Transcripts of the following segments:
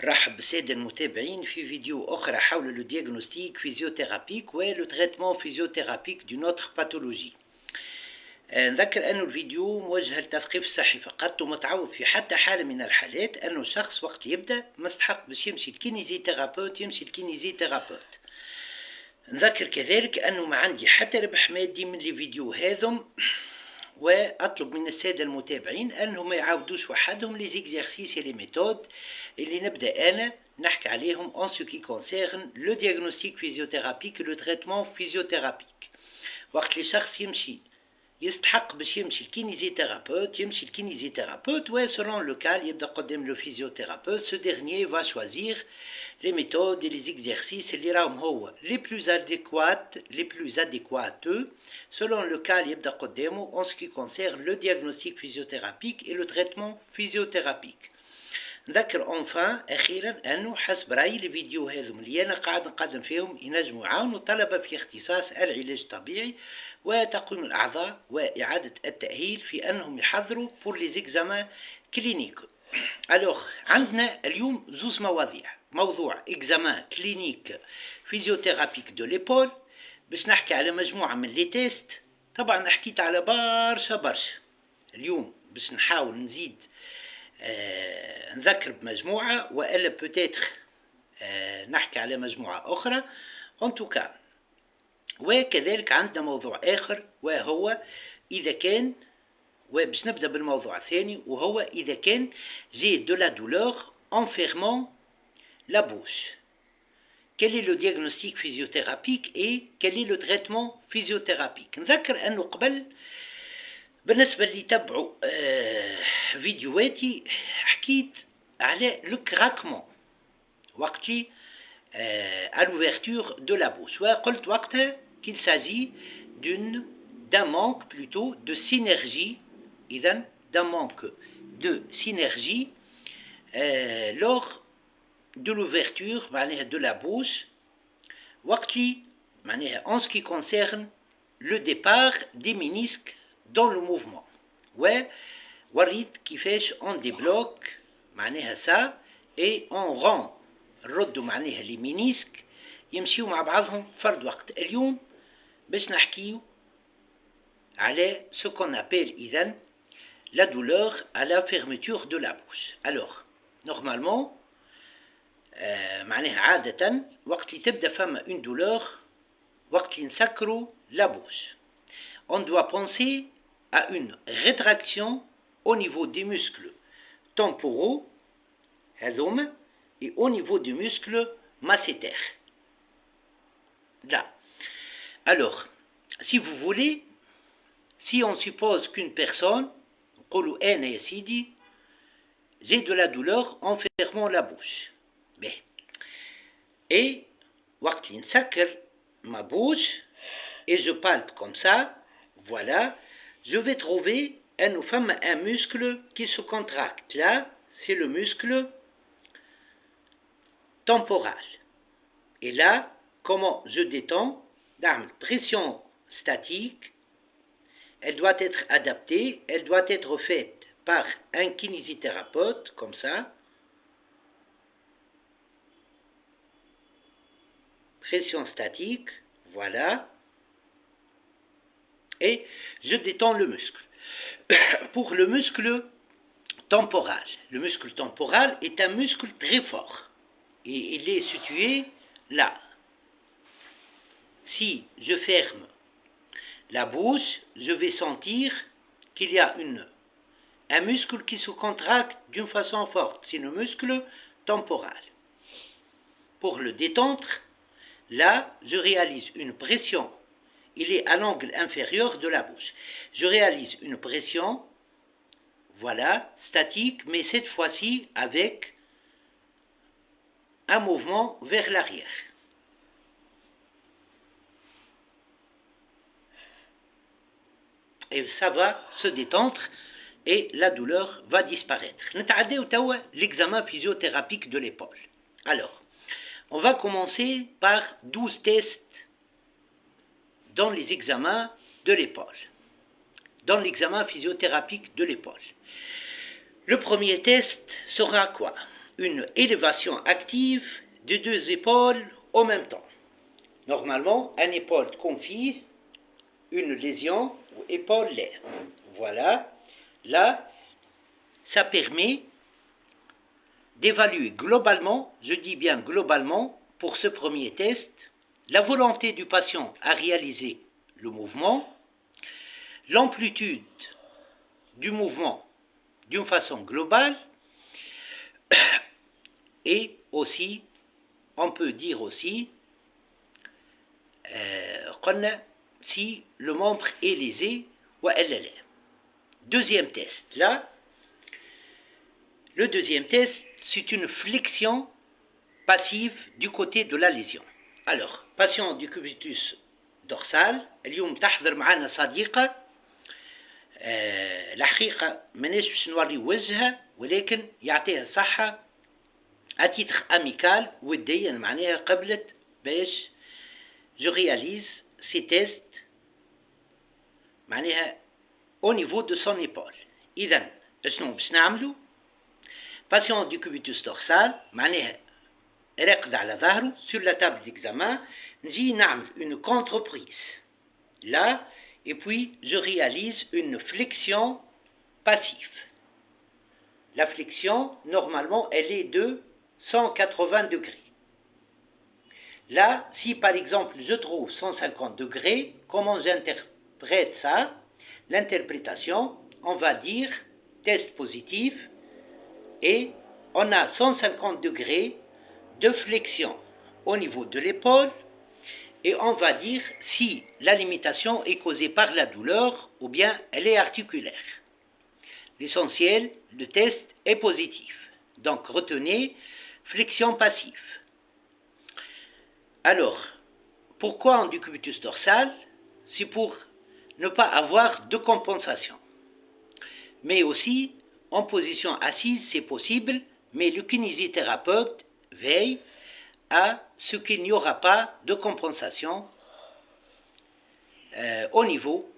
نرحب بالسادة المتابعين في فيديو أخرى حول لو دياغنوستيك فيزيوثيرابيك ولو تريتمون فيزيوثيرابيك دون أوتر باثولوجي. نذكر أنه الفيديو موجه للتثقيف الصحي فقط ومتعوض في حتى حالة من الحالات أنه الشخص وقت يبدأ مستحق باش يمشي الكينيزيثيرابوت يمشي الكينيزيثيرابوت. نذكر كذلك أنه ما عندي حتى ربح مادي من الفيديو هذم، واطلب من الساده المتابعين انهم ما يعاودوش وحدهم لي زيكزارسيس لي ميثود اللي نبدا انا نحكي عليهم en ce qui concerne le diagnostic physiothérapique et le traitement physiothérapique. وقت اللي شخص يمشي يستحق باش يمشي الكينيزيثيرابوت يمشي الكينيزيثيرابوت و selon le cas يبدا قدام le physiothérapeute. Ce dernier va choisir les méthodes et les exercices اللي راهم هو les plus adéquates selon le cas اللي يبدا قدامه en ce qui concerne le diagnostic physiothérapique et le traitement physiothérapique. نذكر اخيرا انه حسب رايي الفيديو هذم اللي انا قاعد نقدم فيهم ينجموا يعاونوا الطلبه في اختصاص العلاج الطبيعي وتقويم الاعضاء واعاده التاهيل في انهم يحضروا بور لي زيكزامان كلينيك. الوغ عندنا اليوم زوز مواضيع، موضوع اكزامان كلينيك فيزيوثيرابيك دو ليبول باش نحكي على مجموعه من لي تيست. طبعا حكيت على برشا اليوم باش نحاول نزيد نذكر بمجموعة وإلا بوتيتر نحكي على مجموعة أخرى أنتوكا. وكذلك عندنا موضوع آخر وهو إذا كان، وباش نبدأ بالموضوع الثاني وهو إذا كان جي دو لا دولور en fermant la bouche. Quel est le diagnostic physiothérapique et quel est le traitement physiothérapique. نذكر أنه قبل بالنسبة اللي تبعوا فيديوهاتي حكيت على لو كراكمون وقت لي à l'ouverture de la bouche وقلت وقتها qu'il s'agit d'un manque plutôt de synergie، إذن d'un manque de synergie lors de l'ouverture معناها de la bouche وقت لي معناها en ce qui concerne le départ des ménisques dans le mouvement. ووريت كيفاش on débloque معناها ça et on rend نردوا معناها لي مينيسك يمشيو مع بعضهم فرد وقت. اليوم باش نحكيو على ce qu'on appelle إذن la douleur à la fermeture de la bouche. Alors normalement معناها عادة وقت اللي تبدا فما une douleur وقت اللي نسكروا la bouche on doit penser à une rétraction au niveau des muscles temporaux et au niveau des muscles masséters. Là. Alors, si vous voulez, si on suppose qu'une personne, j'ai de la douleur en fermant la bouche. Et, وقت اللي نسكر ma bouche et je palpe comme ça, voilà, je vais trouver un muscle qui se contracte. Là, c'est le muscle temporal. Et là, comment je détends? La pression statique, elle doit être adaptée, elle doit être faite par un kinésithérapeute, comme ça. Pression statique, voilà. Et je détends le muscle. Pour le muscle temporal est un muscle très fort et il est situé là. Si je ferme la bouche, je vais sentir qu'il y a un muscle qui se contracte d'une façon forte, c'est le muscle temporal. Pour le détendre, là, je réalise une pression. Il est à l'angle inférieur de la bouche. Je réalise une pression, voilà, statique, mais cette fois-ci avec un mouvement vers l'arrière. Et ça va se détendre et la douleur va disparaître. نتعداو توا l'examen physiothérapique de l'épaule. Alors, on va commencer par 12 tests dans les examens de l'épaule, dans l'examen physiothérapique de l'épaule. Le premier test sera quoi? une élévation active de deux épaules en même temps. Normalement, une épaule confie une lésion ou épaule l'air. Voilà. Là, ça permet d'évaluer globalement, je dis bien globalement, pour ce premier test, la volonté du patient à réaliser le mouvement, l'amplitude du mouvement d'une façon globale, et aussi, on peut dire aussi, si le membre est lésé ou elle l'est. Deuxième test, là, le deuxième test, c'est une flexion passive du côté de la lésion. Alors, patient du cubitus dorsal, اليوم تحضر معنا صديقة الحقيقة ماناش باش نوري وجهها ولكن يعطيها الصحة اتيتر اميكال وديا معناها قبلت باش جو رياليز سي تيست معناها au niveau de son épaule. إذا شنو باش نعملو؟ patient du cubitus dorsal معناها راقد على ظهره sur la table d'examen نجي نعمل une contre-prise là et puis je réalise une flexion passive. La flexion normalement elle est de 180 degrés. Là, si par exemple je trouve 150 degrés, comment j'interprète ça? L'interprétation, on va dire test positif et on a 150 degrés de flexion au niveau de l'épaule et on va dire si la limitation est causée par la douleur ou bien elle est articulaire. L'essentiel, le test est positif. Donc retenez flexion passive. Alors, pourquoi en décubitus dorsal? C'est pour ne pas avoir de compensation. Mais aussi, en position assise, c'est possible, mais le kinésithérapeute veille à ce qu'il n'y aura pas de compensation au niveau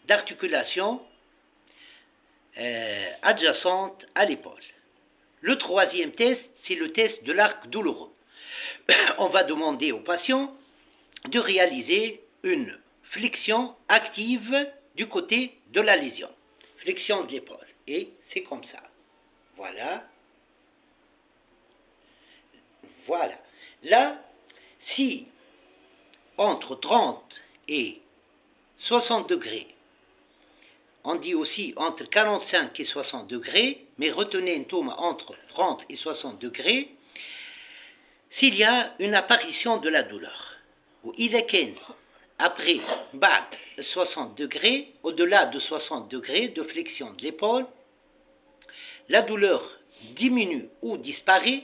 d'articulation adjacente à l'épaule. Le troisième test, c'est le test de l'arc douloureux. On va demander au patient de réaliser une flexion active du côté de la lésion. Flexion de l'épaule. Et c'est comme ça. Voilà. Voilà. Là, si entre 30 et 60 degrés, on dit aussi entre 45 et 60 degrés, mais retenez une tourme entre 30 et 60 degrés, s'il y a une apparition de la douleur, ou إذا كان après بعد 60 degrés, au-delà de 60 degrés de flexion de l'épaule, la douleur diminue ou disparaît,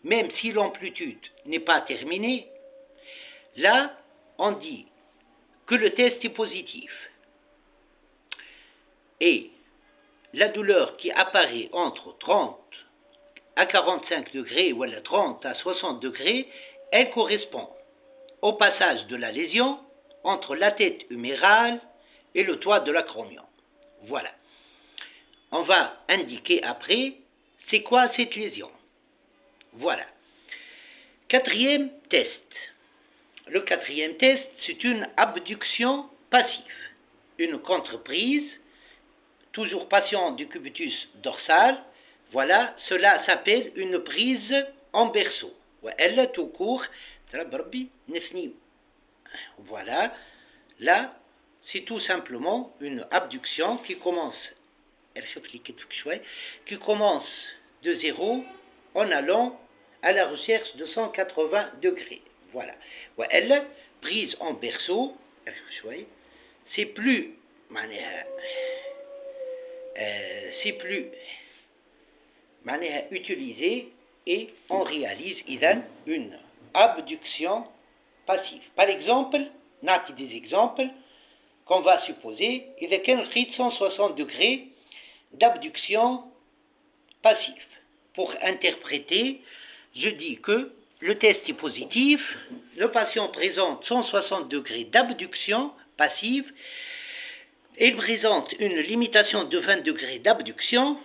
même si l'amplitude n'est pas terminée, là, on dit que le test est positif. Et la douleur qui apparaît entre 30 à 45 degrés ou à 30 à 60 degrés, elle correspond au passage de la lésion entre la tête humérale et le toit de l'acromion. Voilà. On va indiquer après c'est quoi cette lésion. Voilà. Quatrième test. Le quatrième test, c'est une abduction passive. Une contreprise, toujours patient du cubitus dorsal. Voilà, cela s'appelle une prise en berceau. Elle tout court. Voilà. Là, c'est tout simplement une abduction qui commence de zéro en allant à la recherche de 180 degrés. Voilà. Elle, prise en berceau, c'est plus utilisé et on réalise une abduction passive. Par exemple, نعطي des exemples qu'on va supposer إذا كان لقيت 160 degrés d'abduction passive. Pour interpréter, je dis que le test est positif, le patient présente 160 degrés d'abduction passive, il présente une limitation de 20 degrés d'abduction.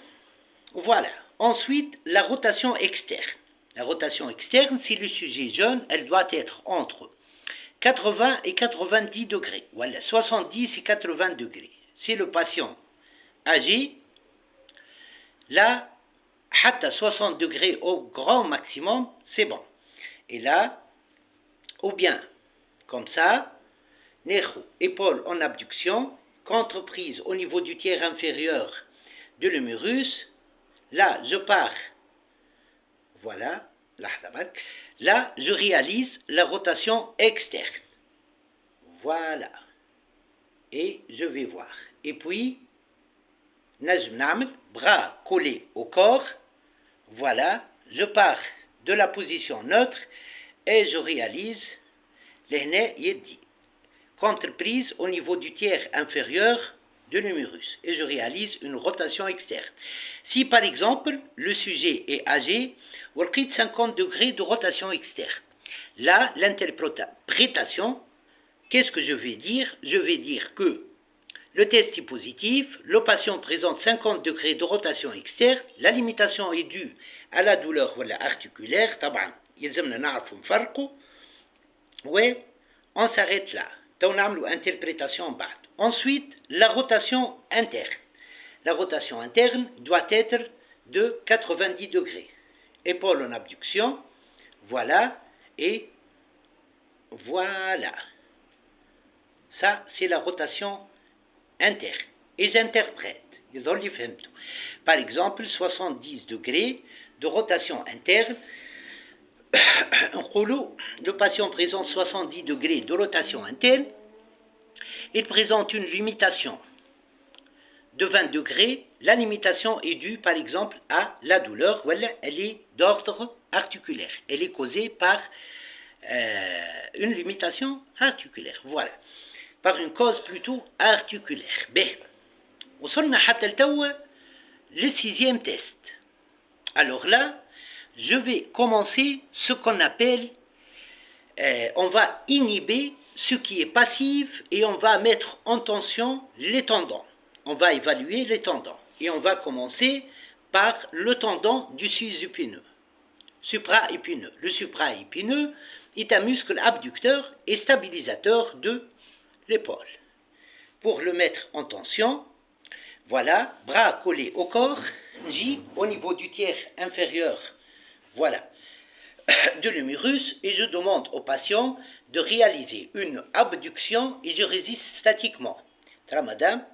Voilà, Ensuite, la rotation externe. La rotation externe, si le sujet est jeune, elle doit être entre 80 et 90 degrés. Voilà, 70 et 80 degrés. Si le patient âgé, là, à 60 degrés au grand maximum, c'est bon. Et là, ou bien, comme ça, épaule en abduction, contre-prise au niveau du tiers inférieur de l'humérus. Là, je pars. Voilà. Là, je réalise la rotation externe. Voilà. Et je vais voir. Et puis, bras collés au corps. Voilà. Je pars de la position neutre et je réalise contre-prise au niveau du tiers inférieur de l'humérus et je réalise une rotation externe. Si par exemple le sujet est âgé, on quitte 50 degrés de rotation externe. Là, l'interprétation, qu'est-ce que je vais dire? Je vais dire que le test est positif, le patient présente 50 degrés de rotation externe, la limitation est due à la douleur articulaire, oui, on s'arrête là. Interprétation. Ensuite, la rotation interne. La rotation interne doit être de 90 degrés. Épaule en abduction, voilà, et voilà. Ça, c'est la rotation interne. Et j'interprète. Par exemple, 70 degrés de rotation interne. Le patient présente 70 degrés de rotation interne. Il présente une limitation de 20 degrés. La limitation est due, par exemple, à la douleur. Elle est d'ordre articulaire. Elle est causée par une limitation articulaire. Voilà. Par une cause plutôt articulaire. B. وصلنا حتى التو le 6e test. Alors là, je vais commencer ce qu'on appelle, on va inhiber ce qui est passif et on va mettre en tension les tendons. On va évaluer les tendons et on va commencer par le tendon du sus-épineux, supra-épineux. Le supra-épineux est un muscle abducteur et stabilisateur de l'épaule. Pour le mettre en tension, voilà, bras collés au corps, J au niveau du tiers inférieur, voilà, de l'humérus, et je demande au patient de réaliser une abduction et je résiste statiquement. ترى مدام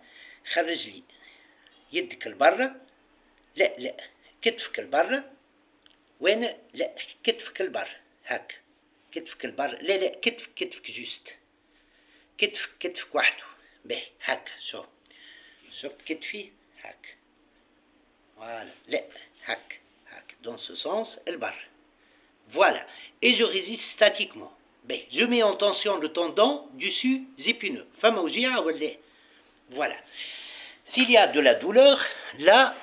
خرج لي يدك لبرا، لا كتفك لبرا، وين لا كتفك لبرا، هاك كتفك لبرا، لا كتفك جوست، كتفك وحده، باهي هاك شفت كتفي هاك، voilà, لا هاك dans ce sens البر. Voilà, et je résiste statiquement. Ben, je mets en tension le tendon du sus-épineux. Voilà. S'il y a de la douleur, là,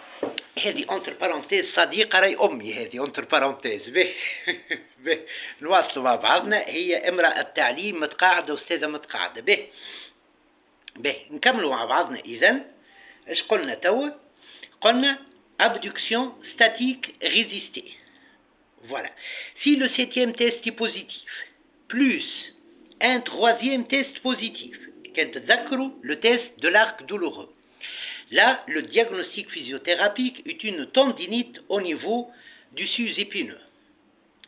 هذه entre parenthèses صديقة راي أمي هذه entre parenthèses. به نواصلوا مع بعضنا. هي امرأة التعليم متقاعدة أستاذة متقاعدة. به نكملوا مع بعضنا. إذن إيش قلنا توا؟ قلنا abduction statique résistée. Voilà. Si le 7e test est positif, plus un 3e test positif, le test de l'arc douloureux. Là, le diagnostic physiothérapique est une tendinite au niveau du sus-épineux.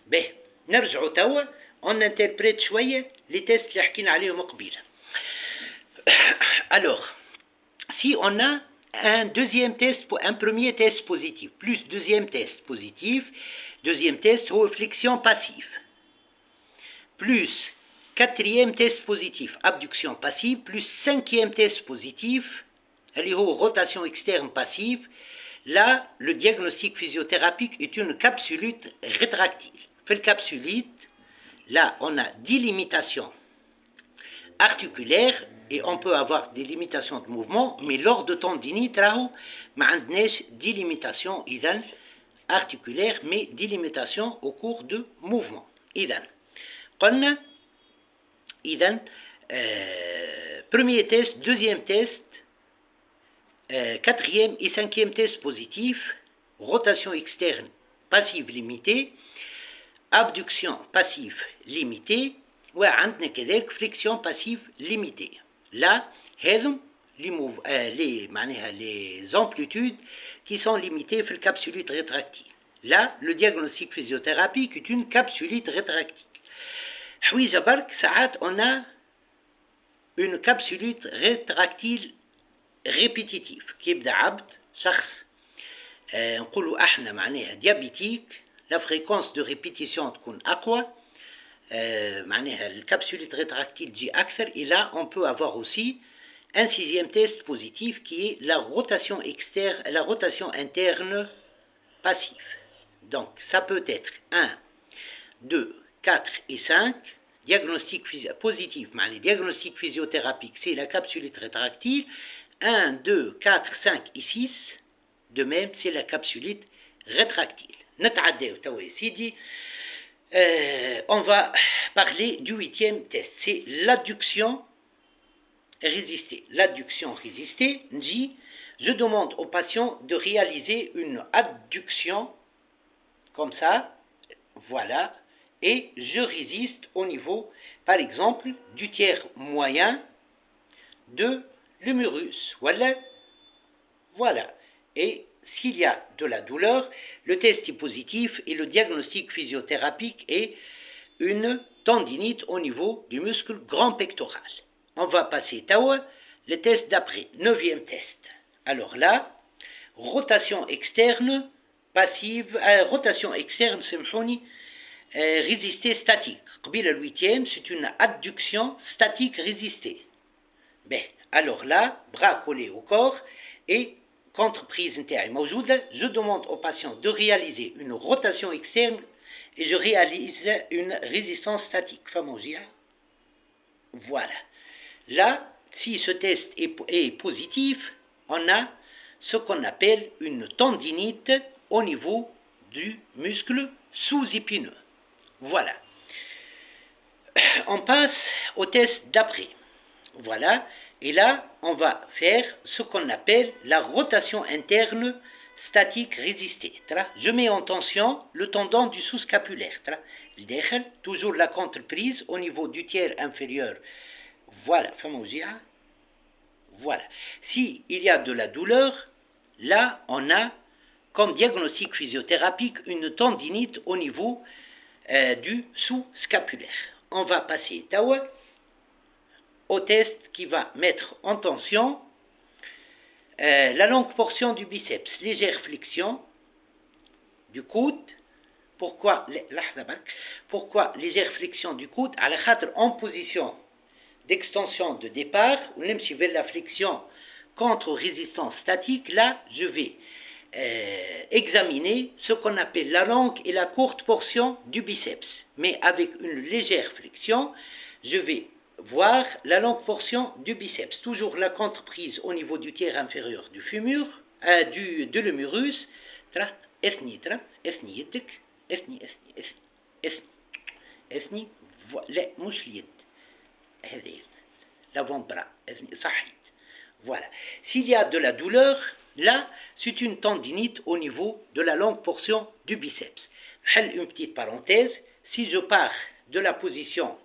Ben, نرجعوا توا, on interprète شوية les tests اللي حكينا عليهم قبيله. Alors, si on a un deuxième test, un premier test positif, plus deuxième test positif, deuxième test flexion passive, plus quatrième test positif, abduction passive, plus 5e test positif, rotation externe passive, là, le diagnostic physiothérapique est une capsulite rétractile. Fait le capsulite, là, on a 10 limitations articulaires, et on peut avoir des limitations de mouvement, mais lors de tendinite, راهو ما عندناش des limitations إذن articulaires, mais des limitations au cours de mouvement. إذن قلنا إذن premier test, deuxième test, quatrième et 5e test positif, rotation externe passive limitée, abduction passive limitée, وعندنا كذلك flexion passive limitée. Là, هذم les amplitudes qui sont limitées في الكبسولite rétractile. Là, le diagnostic physiothérapique est une capsulite rétractile. حويجة برك ساعات on a une capsulite rétractile répétitive كي يبدا عبد شخص نقولوا احنا معناها ديابيتيك لا فريكونس دو ريبيتيسيون تكون اقوى معناها الكابسولite rétractile تجي اكثر. et là on peut avoir aussi un sixième test positif qui est la rotation externe, la rotation interne passive. Donc ça peut être 1, 2, 4 et 5. Diagnostic positif, les diagnostics physiothérapiques, c'est la capsulite rétractile. 1, 2, 4, 5 et 6. De même, c'est la capsulite rétractile. On va parler du 8e test. C'est l'adduction résistée. L'adduction résistée, je demande au patient de réaliser une adduction comme ça, voilà, et je résiste au niveau, par exemple, du tiers moyen de l'humérus. Voilà. Et s'il y a de la douleur, le test est positif et le diagnostic physiothérapique est une tendinite au niveau du muscle grand pectoral. On va passer le test d'après, 9e test. Alors là, rotation externe passive, rotation externe, résistée statique. Le 8e, c'est une adduction statique résistée. Ben, alors là, bras collés au corps et contre-prise interne. Je demande au patient de réaliser une rotation externe et je réalise une résistance statique. Voilà. Là, si ce test est positif, on a ce qu'on appelle une tendinite au niveau du muscle sous-épineux. Voilà. On passe au test d'après. Voilà. Et là, on va faire ce qu'on appelle la rotation interne statique résistée. Je mets en tension le tendon du sous-scapulaire. Toujours la contre-prise au niveau du tiers inférieur. Voilà. Voilà. S'il y a de la douleur, là, on a comme diagnostic physiothérapique une tendinite au niveau du sous-scapulaire. On va passer au test qui va mettre en tension la longue portion du biceps, légère flexion du coude. Pourquoi légère flexion du coude? En position d'extension de départ, ou même si vers la flexion contre résistance statique, là je vais examiner ce qu'on appelle la longue et la courte portion du biceps. Mais avec une légère flexion, je vais voir la longue portion du biceps. Toujours la contre-prise au niveau du tiers inférieur du fémur, de l'humérus. L'avant-bras. Voilà. S'il y a de la douleur, là, c'est une tendinite au niveau de la longue portion du biceps. Une petite parenthèse, si je pars de la position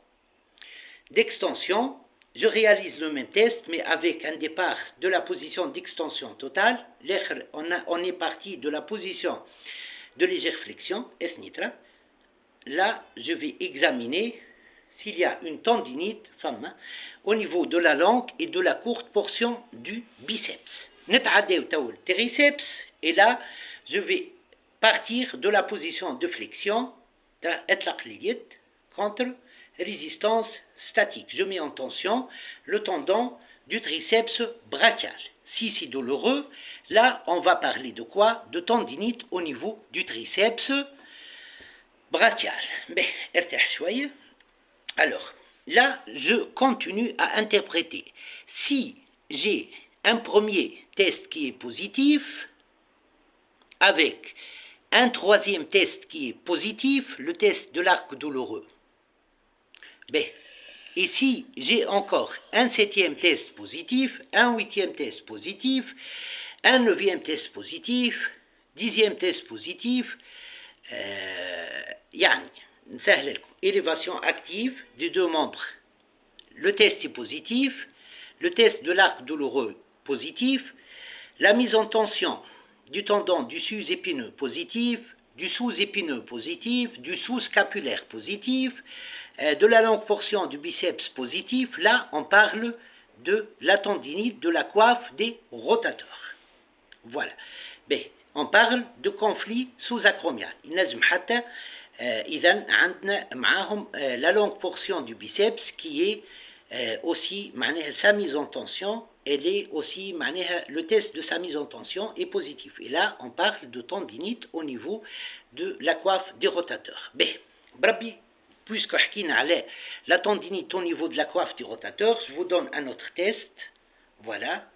d'extension, je réalise le même test, mais avec un départ de la position d'extension totale. On est parti de la position de légère flexion, là, je vais examiner s'il y a une tendinite au niveau de la longue et de la courte portion du biceps. Triceps, et là, je vais partir de la position de flexion, contre résistance statique. Je mets en tension le tendon du triceps brachial. Si c'est douloureux, là, on va parler de quoi? De tendinite au niveau du triceps brachial. Alors, là, je continue à interpréter. Si j'ai un premier test qui est positif, avec un troisième test qui est positif, le test de l'arc douloureux. Et si j'ai encore un 7e test positif, un 8e test positif, un 9e test positif, 10e test positif, يعني نسهل لكم élévation active des deux membres. Le test est positif, le test de l'arc douloureux positif, la mise en tension du tendon du sus-épineux positif, du sous-épineux positif, du sous-scapulaire positif, de la longue portion du biceps positif. Là, on parle de la tendinite de la coiffe des rotateurs. Voilà. Ben, on parle de conflit sous-acromial. ينجم حتى إذا عندنا معاهم la longue portion du biceps qui est aussi معناها sa mise en tension. Elle est aussi معناها le test de sa mise en tension est positif. Et là, on parle de tendinite au niveau de la coiffe des rotateurs. Ben, بربي puisque حكينا على la tendinite au niveau de la coiffe du rotateur, je vous donne un autre test. Voilà.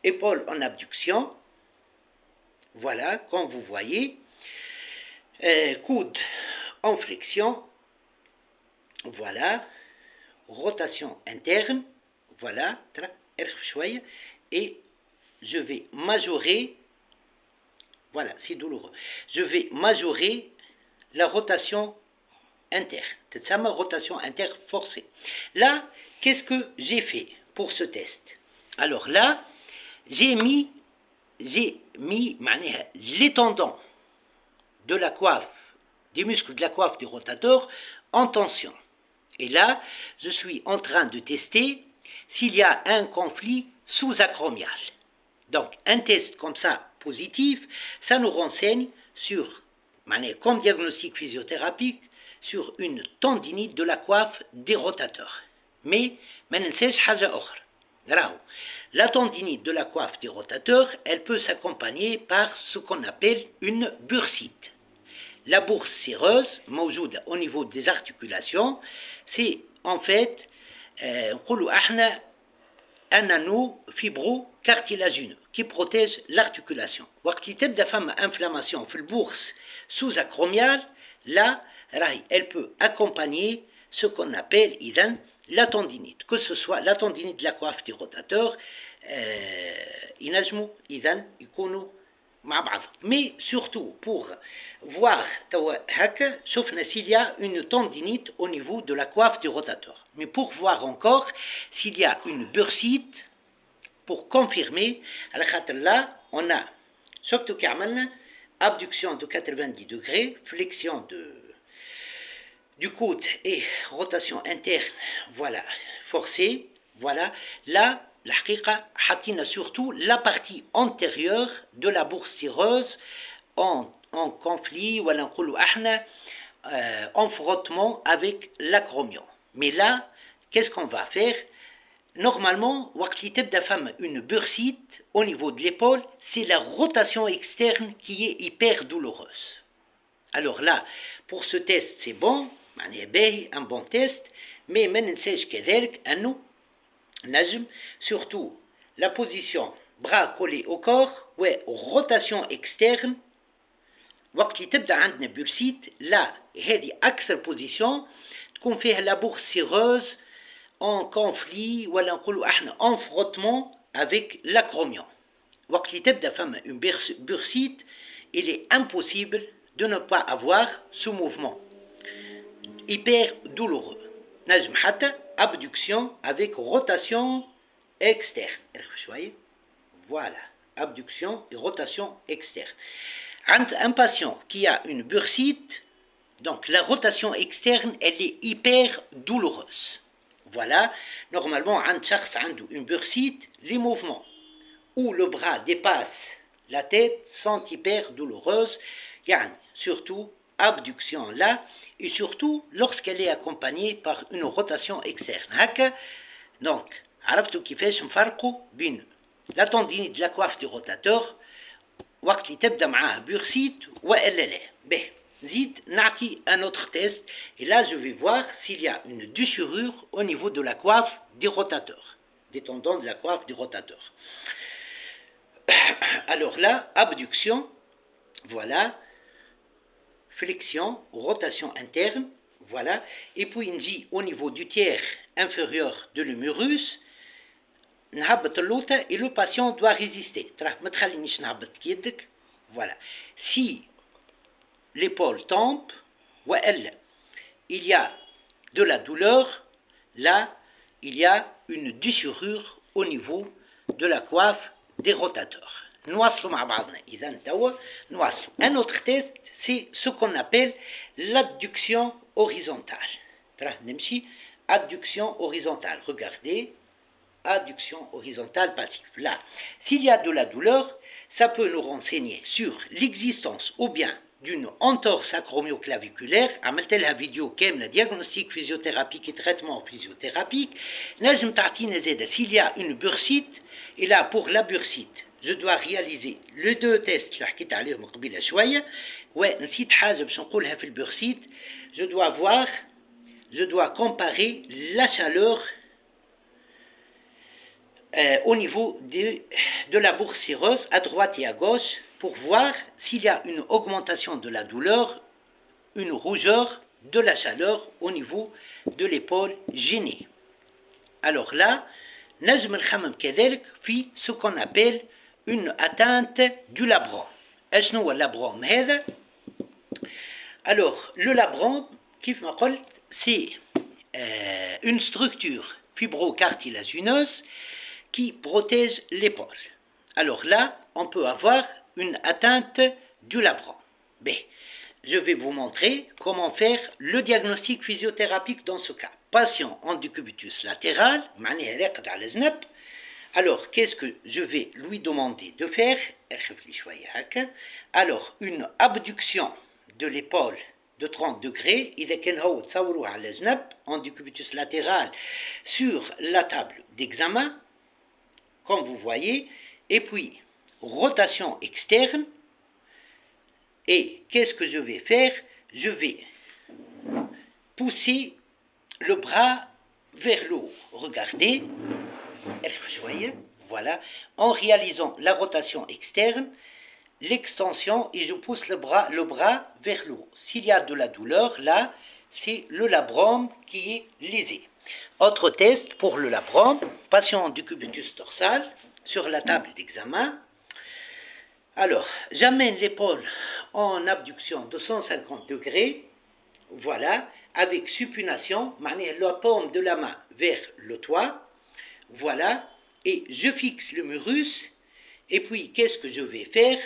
Épaule en abduction. Voilà, comme vous voyez, coude en flexion, voilà, rotation interne, voilà, et je vais majorer, voilà, c'est douloureux, je vais majorer la rotation interne, c'est ça ma rotation interne forcée. Là, qu'est-ce que j'ai fait pour ce test? Alors là, j'ai mis les tendons de la coiffe, des muscles de la coiffe du rotateur en tension. Et là, je suis en train de tester s'il y a un conflit sous-acromial. Donc, un test comme ça, positif, ça nous renseigne sur, comme diagnostic physiothérapique, sur une tendinite de la coiffe des rotateurs. Mais, ما ننساش حاجة أخرى. La tendinite de la coiffe des rotateurs, elle peut s'accompagner par ce qu'on appelle une bursite. La bourse séreuse, موجودة au niveau des articulations, c'est en fait نقولوا احنا un anneau fibro-cartilagineux qui protège l'articulation. وقت اللي تبدا فما inflammation في البورس sous-acromiale, là elle peut accompagner ce qu'on appelle إذن la tendinite, que ce soit la tendinite de la coiffe des rotateurs, ينجموا إذن يكونوا مع بعض. Mais surtout pour voir هكا شفنا s'il y a une tendinite au niveau de la coiffe du rotateur. Mais pour voir encore s'il y a une bursite, pour confirmer, على خاطر là on a surtout كي عملنا abduction de 90 degrés, flexion du coude et rotation interne, voilà, forcée, voilà. Là, الحقيقة حطينا surtout la partie antérieure de la bourse cireuse en conflit, ولا نقولوا احنا en frottement avec l'acromion. Mais là, qu'est-ce qu'on va faire? Normalement, وقت اللي تبدا فما une bursite au niveau de l'épaule, c'est la rotation externe qui est hyper douloureuse. Alors là, pour ce test, c'est bon, un bon test, mais ما ننساش كذلك أنه نجم surtout la position bras collés au corps و rotation externe. وقت اللي تبدا عندنا bursite, là هذه أكثر position تكون فيها la bourse cireuse en conflit ولا نقولوا احنا en frottement avec l'acromion. وقت اللي تبدا فما une bursite, il est impossible de ne pas avoir ce mouvement hyper douloureux. نجم حتى abduction avec rotation externe. Voilà, abduction et rotation externe. Un patient qui a une bursite, donc la rotation externe, elle est hyper douloureuse. Voilà, normalement, un شخص عنده une bursite, les mouvements où le bras dépasse la tête sont hyper douloureuses, surtout abduction là, et surtout lorsqu'elle est accompagnée par une rotation externe. هكا donc عرفتوا كيفاش نفرقوا بين la tendinite de la coiffe du rotateur وقت اللي تبدا معاه bursite والا لا. به نزيد نعطي un autre test, et là je vais voir s'il y a une déchirure au niveau de la coiffe du rotateur, des tendons de la coiffe du rotateur. Alors là, abduction, voilà, flexion, rotation interne, voilà, et puis on dit au niveau du tiers inférieur de l'humérus, نهبط اللوطة et le patient doit résister. ما تخلينيش نهبط كيدك Voilà. Si l'épaule tombe, il y a de la douleur, là, il y a une déchirure au niveau de la coiffe des rotateurs. نواصلوا مع بعضنا. إذا توا نواصلوا. Un autre test, c'est ce qu'on appelle l'adduction horizontale. تراه نمشي adduction horizontale. Regardez, adduction horizontale passive. Là, s'il y a de la douleur, ça peut nous renseigner sur l'existence ou bien d'une entorse acromioclaviculaire. عملت لها فيديو كامله diagnostic physiothérapique et traitement physiothérapique. نجم تعطينا زاده s'il y a une bursite. Et là, pour la bursite, je dois réaliser les deux tests اللي حكيت عليهم قبيله شويه. ونسيت حاجه باش نقولها في البورسيت. Je dois comparer la chaleur au niveau de la bourse cireuse à droite et à gauche pour voir s'il y a une augmentation de la douleur, une rougeur, de la chaleur au niveau de l'épaule gênée. Alors là, نجم نخمم كذلك في ce qu'on appelle une atteinte du labrum. اشنو هو اللابروم هذا؟ Alors, le labrum, كيف ما قلت, c'est une structure fibrocartilagineuse qui protège l'épaule. Alors là, on peut avoir une atteinte du labrum. Ben, je vais vous montrer comment faire le diagnostic physiothérapique dans ce cas. Patient en décubitus latéral, alors qu'est-ce que je vais lui demander de faire? Alors, une abduction de l'épaule de 30 degrés, en décubitus latéral sur la table d'examen, comme vous voyez, et puis rotation externe. Et qu'est-ce que je vais faire? Je vais pousser le bras vers le haut. Regardez, voilà, en réalisant la rotation externe, l'extension, et je pousse le bras vers le haut. S'il y a de la douleur, là, c'est le labrum qui est lésé. Autre test pour le labrum, patient du cubitus dorsal sur la table d'examen. Alors, j'amène l'épaule en abduction de 150 degrés, voilà, avec supination, la paume de la main vers le toit, voilà, et je fixe le murus, et puis qu'est-ce que je vais faire?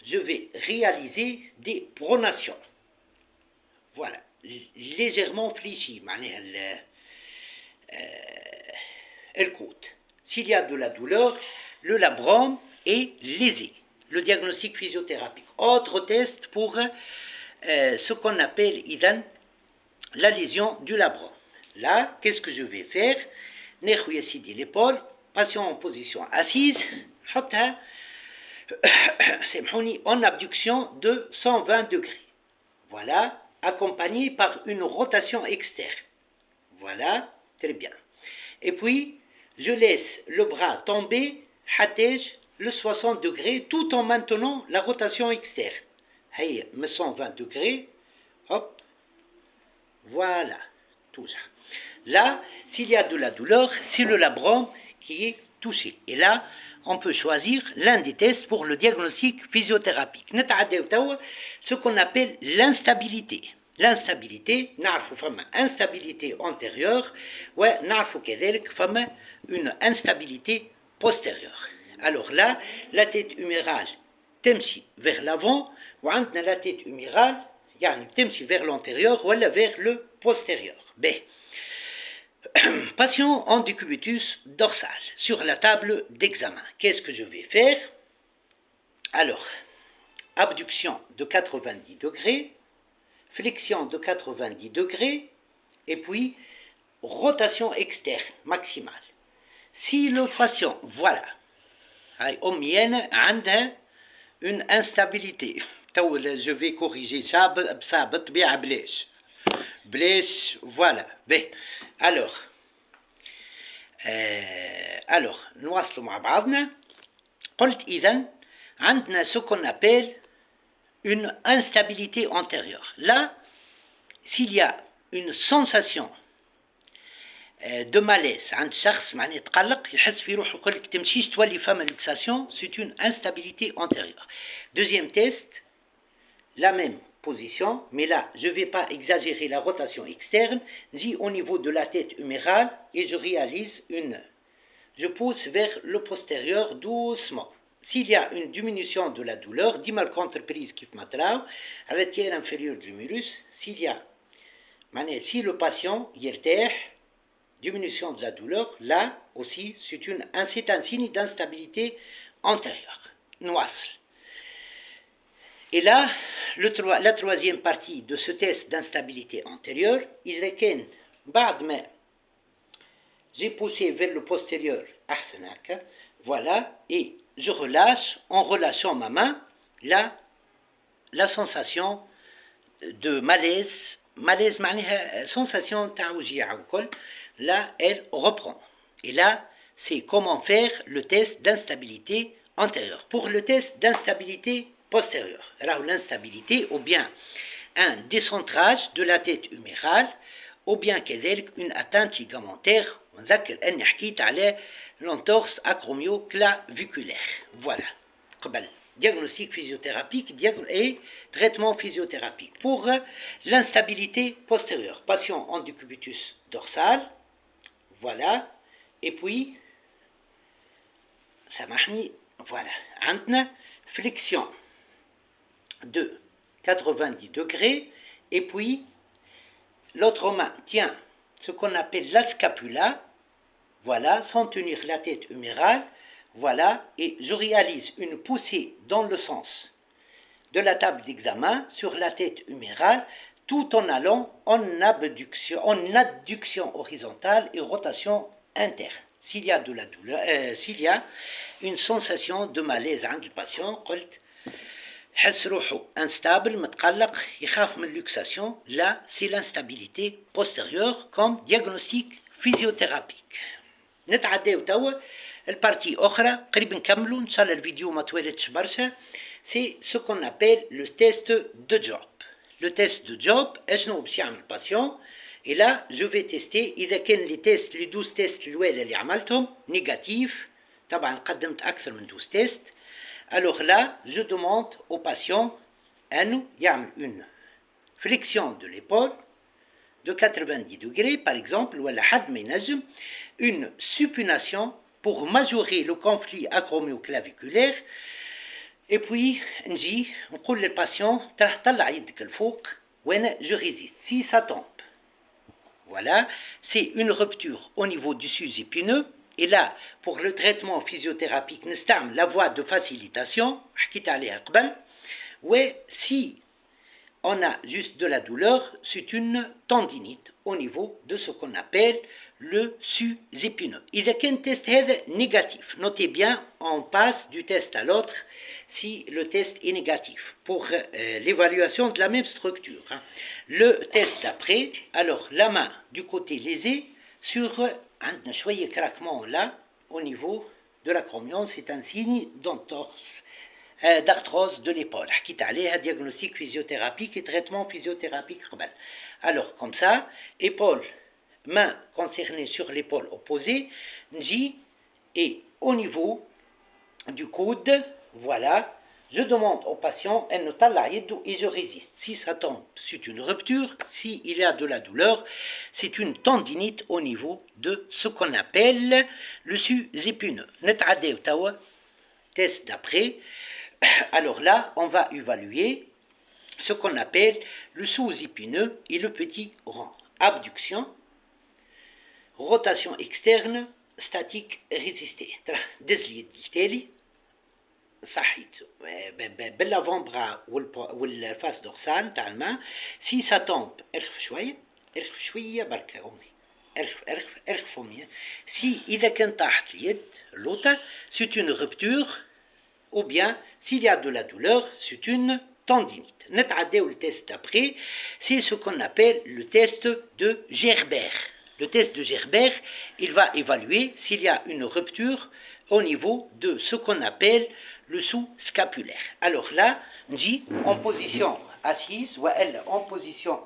Je vais réaliser des pronations, voilà, légèrement fléchies, elle coûte. S'il y a de la douleur, le labrum est lésé. Le diagnostic physiothérapique. Autre test pour ce qu'on appelle la lésion du labrum. Là, qu'est-ce que je vais faire? L'épaule, patient en position assise, en abduction de 120 degrés. Voilà, accompagné par une rotation externe. Voilà, très bien. Et puis, je laisse le bras tomber, le 60 degrés, tout en maintenant la rotation externe. Hey, 120 degrés, hop, voilà, tout ça. Là, s'il y a de la douleur, c'est le labrum qui est touché. Et là, on peut choisir l'un des tests pour le diagnostic physiothérapique. Ce qu'on appelle l'instabilité. L'instabilité, نعرفوا فما instabilité antérieure ونعرفوا كذلك فما une instabilité postérieure. Alors là, la tête humérale تمشي vers l'avant وعندنا la tête humérale يعني تمشي vers l'antérieur ولا vers le postérieur. B. Patient en décubitus dorsal sur la table d'examen. Qu'est-ce que je vais faire? Alors, abduction de 90 degrés, flexion de 90 degrés, et puis rotation externe maximale. Si le patient, voilà, une instabilité, je vais corriger ça, voilà. Alors, نواصلوا مع بعضنا. قلت إذن عندنا ce qu'on appelle une instabilité antérieure. Là, s'il y a une sensation de malaise عند شخص معناه يتقلق يحس في روحه يقول لك تمشيش تولي فما luxation, c'est une instabilité antérieure. Deuxième test, la même position, mais là je ne vais pas exagérer la rotation externe, j'ai au niveau de la tête humérale et je réalise je pousse vers le postérieur doucement. S'il y a une diminution de la douleur, dis-moi le contre-prise qui matraou, à la tiers inférieure de l'humérus, si le patient يرتاح, diminution de la douleur, là aussi c'est un signe d'instabilité antérieure. Noisle. Et là, la troisième partie de ce test d'instabilité antérieure, j'ai poussé vers le postérieur, voilà, et je relâche, en relâchant ma main, la sensation de malaise, sensation là, elle reprend. Et là, c'est comment faire le test d'instabilité antérieure. Pour le test d'instabilité postérieure, alors l'instabilité, ou bien un décentrage de la tête humérale, ou bien une atteinte ligamentaire, on ذكر أني حكيت على l'entorse acromio-claviculaire. Voilà. Diagnostic physiothérapique et traitement physiothérapique. Pour l'instabilité postérieure, patient en décubitus dorsal, voilà, et puis, voilà, عندنا flexion de 90 degrés, et puis l'autre main tient ce qu'on appelle la scapula, voilà, sans tenir la tête humérale, voilà, et je réalise une poussée dans le sens de la table d'examen sur la tête humérale, tout en allant en adduction horizontale et rotation interne. S'il y a de la douleur, s'il y a une sensation de malaise عند الباتيون, قلت حس روحه instable, متقلق, يخاف من luxation, là c'est l'instabilité postérieure comme diagnostic physiothérapique. نتعداو توا البارتي أخرى قريب نكملوا إن شاء الله الفيديو ما توالتش برشا. C'est ce qu'on appelle le test de job. Le test de job, اشنو باش يعمل الباسيون. Et là, je vais tester إذا كان les tests, les 12 tests الأولى اللي عملتهم négatifs. طبعا قدمت أكثر من 12 tests. Alors là, je demande au patient أنه يعمل une flexion de l'épaule de 90 degrés par exemple, ولا حد ما ينجم, une supination pour majorer le conflit acromio-claviculaire. Et puis نجي نقول للباتient طلع يدك الفوق وانا je résiste. Si ça tombe, voilà, c'est une rupture au niveau du sus-épineux. Et là, pour le traitement physiothérapique, نستعمل la voie de facilitation, حكيت عليها قبل. Ouais, si on a juste de la douleur, c'est une tendinite au niveau de ce qu'on appelle le sus-épineux. إذا كان التست هذا négatif, notez bien, on passe du test à l'autre si le test est négatif pour l'évaluation de la même structure. Le test d'après, alors la main du côté lésé sur un شوية craquement là au niveau de l'acromion, c'est un signe d'entorse. D'arthrose de l'épaule. حكيت عليها diagnostic physiothérapique et traitement physiothérapique قبل. Alors comme ça, épaule, main concernée sur l'épaule opposée, نجي et au niveau du coude, voilà, je demande au patient أنه طلع يده et je résiste. Si ça tombe, c'est une rupture. S'il y a de la douleur, c'est une tendinite au niveau de ce qu'on appelle le sus-épineux. نتعداو توا test d'après. Alors là, on va évaluer ce qu'on appelle le sous-épineux et le petit rond. Abduction, rotation externe, statique résistée. دزلي التالي صحيت بالافون-bras والفاس دورسال تاع الماء. سي سا تومب ارخف شويه بركه امي ارخف امي. سي اذا كان طاحت اليد اللوطه c'est une rupture, ou bien s'il y a de la douleur, c'est une tendinite. نتعداو le test d'après, c'est ce qu'on appelle le test de Gerber. Le test de Gerber, il va évaluer s'il y a une rupture au niveau de ce qu'on appelle le sous-scapulaire. Alors là, نجي en position assise ou elle en position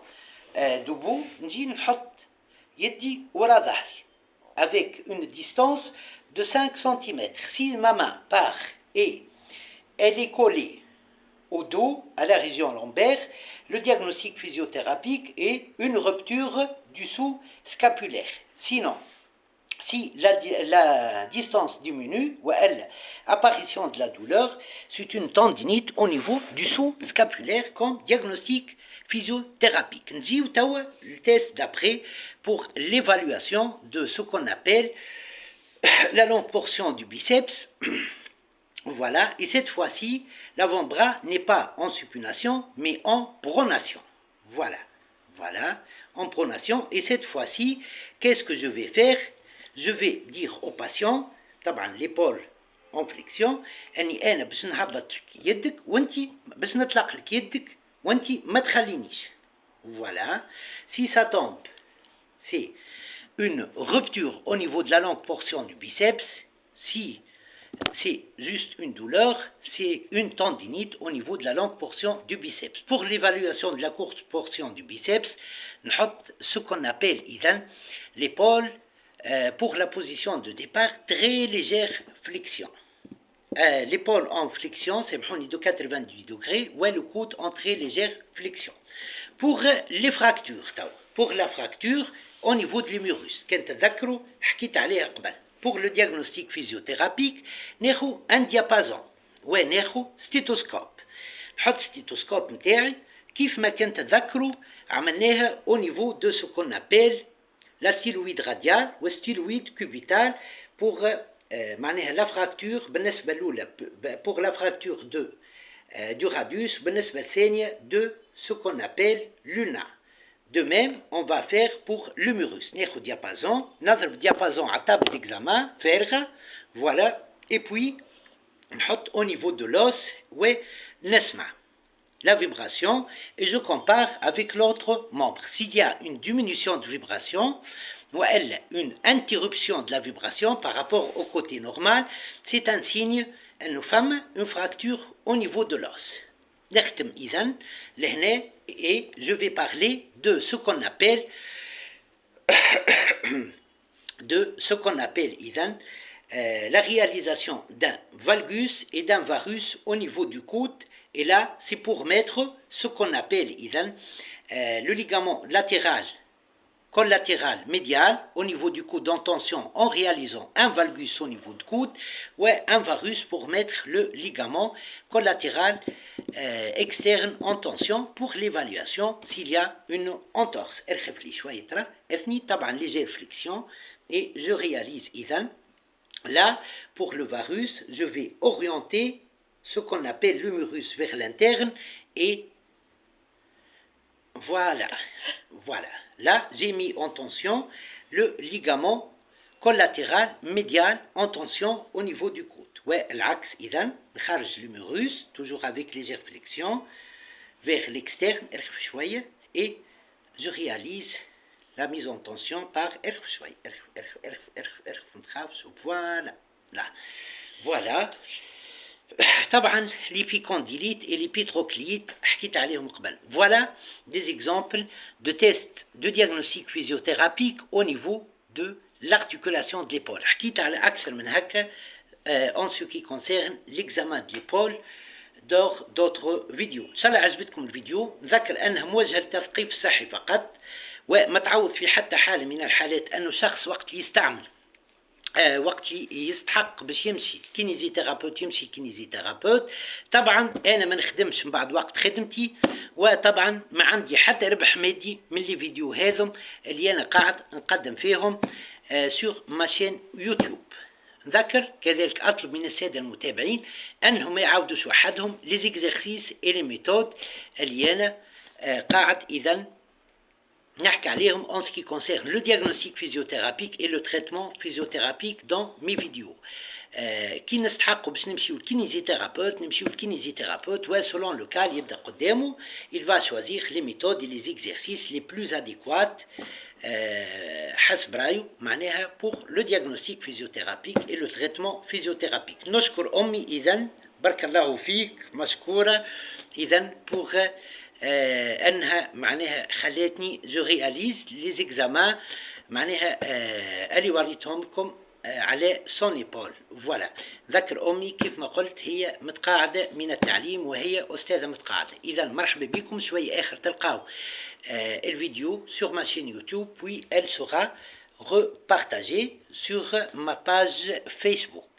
debout, نجي نحط يدي ورا ظهري avec une distance de 5 cm. Si ma main part et elle est collée au dos, à la région lombaire, le diagnostic physiothérapique est une rupture du sous-scapulaire. Sinon, si la distance diminue, ou l'apparition de la douleur, c'est une tendinite au niveau du sous-scapulaire comme diagnostic physiothérapique. Nous avons le test d'après pour l'évaluation de ce qu'on appelle la longue portion du biceps. Voilà, et cette fois-ci, l'avant-bras n'est pas en supination, mais en pronation. Voilà, en pronation. Et cette fois-ci, qu'est-ce que je vais faire? Je vais dire au patient, l'épaule en flexion, أنا باش نهبط لك يدك وأنتي باش نطلق لك يدك وأنتي ما تخلينيش. Voilà, si ça tombe, c'est une rupture au niveau de la longue portion du biceps. Si c'est juste une douleur, c'est une tendinite au niveau de la longue portion du biceps. Pour l'évaluation de la courte portion du biceps, نحط ce qu'on appelle l'épaule pour la position de départ, très légère flexion. L'épaule en flexion, c'est de 90 degrés, ou le coude en très légère flexion. Pour les fractures, pour la fracture au niveau de l'humérus, pour le diagnostic physiothérapique, ناخذ un diapason, وناخذ stéthoscope. نحط stéthoscope نتاعي كيف ما كنت تذكروا عملناها au niveau de ce qu'on appelle la styloïde radiale ou styloïde cubitale pour la fracture pour la fracture du radius de ce qu'on appelle l'una. De même, on va faire pour l'humérus. Nous diapason, notre diapason à table d'examen, faire, voilà, et puis au niveau de l'os, nesma. La vibration, et je compare avec l'autre membre. S'il y a une diminution de vibration, ou une interruption de la vibration par rapport au côté normal, c'est un signe, une fracture au niveau de l'os. Et je vais parler de ce qu'on appelle la réalisation d'un valgus et d'un varus au niveau du coude. Et là, c'est pour mettre ce qu'on appelle le ligament latéral, collatéral médial au niveau du coude en tension en réalisant un valgus au niveau du coude ou un varus pour mettre le ligament collatéral externe en tension pour l'évaluation s'il y a une entorse. Légère flexion et je réalise là pour le varus, je vais orienter ce qu'on appelle l'humérus vers l'interne et voilà. Là, j'ai mis en tension le ligament collatéral médial en tension au niveau du coude. L'axe, l'humérus, toujours avec légère flexion, vers l'externe, et je réalise la mise en tension par voilà. طبعا l'épicondylite et l'épithroclite حكيت عليهم قبل. Voilà des exemples de tests de diagnostic physiothérapique au niveau de l'articulation de l'épaule. حكيت على أكثر من هكا en ce qui concerne l'examen de l'épaule dans d'autres vidéos. إن شاء الله عجبتكم الفيديو. نذكر أنه موجه للتثقيف الصحي فقط وما تعوض في حتى حالة من الحالات أنه شخص وقت يستعمل وقت يستحق باش يمشي كينيزيثيرابوت يمشي كينيزيثيرابوت. طبعا انا ما نخدمش من بعد وقت خدمتي وطبعا ما عندي حتى ربح مادي من لي فيديو هذم اللي انا قاعد نقدم فيهم سور ماشين يوتيوب. نذكر كذلك اطلب من الساده المتابعين انهم ما يعاودوش وحدهم لي زيكزارسيس اي لي ميثود اللي انا قاعد اذا نحكي عليهم en ce qui concerne le diagnostic physiothérapique et le traitement physiothérapique dans mes vidéos. كي نستحقوا باش نمشيو للكينيزيثيرابوت نمشيو للكينيزيثيرابوت وselon le cas يبدا قدامه il va choisir les méthodes et les exercices les plus adéquats حسب رايه معناها pour le diagnostic physiothérapique et le traitement physiothérapique. نشكر أمي إذن بارك الله فيك مشكورة إذن pour أنها معناها خلاتني je réalise les examens معناها اللي وريتهم لكم على سون ايبول. فوالا ذكر امي كيف ما قلت هي متقاعده من التعليم وهي استاذه متقاعده. اذا مرحبا بكم. شويه اخر تلقاو الفيديو sur ma chaîne YouTube, puis elle sera repartagée sur ma page Facebook.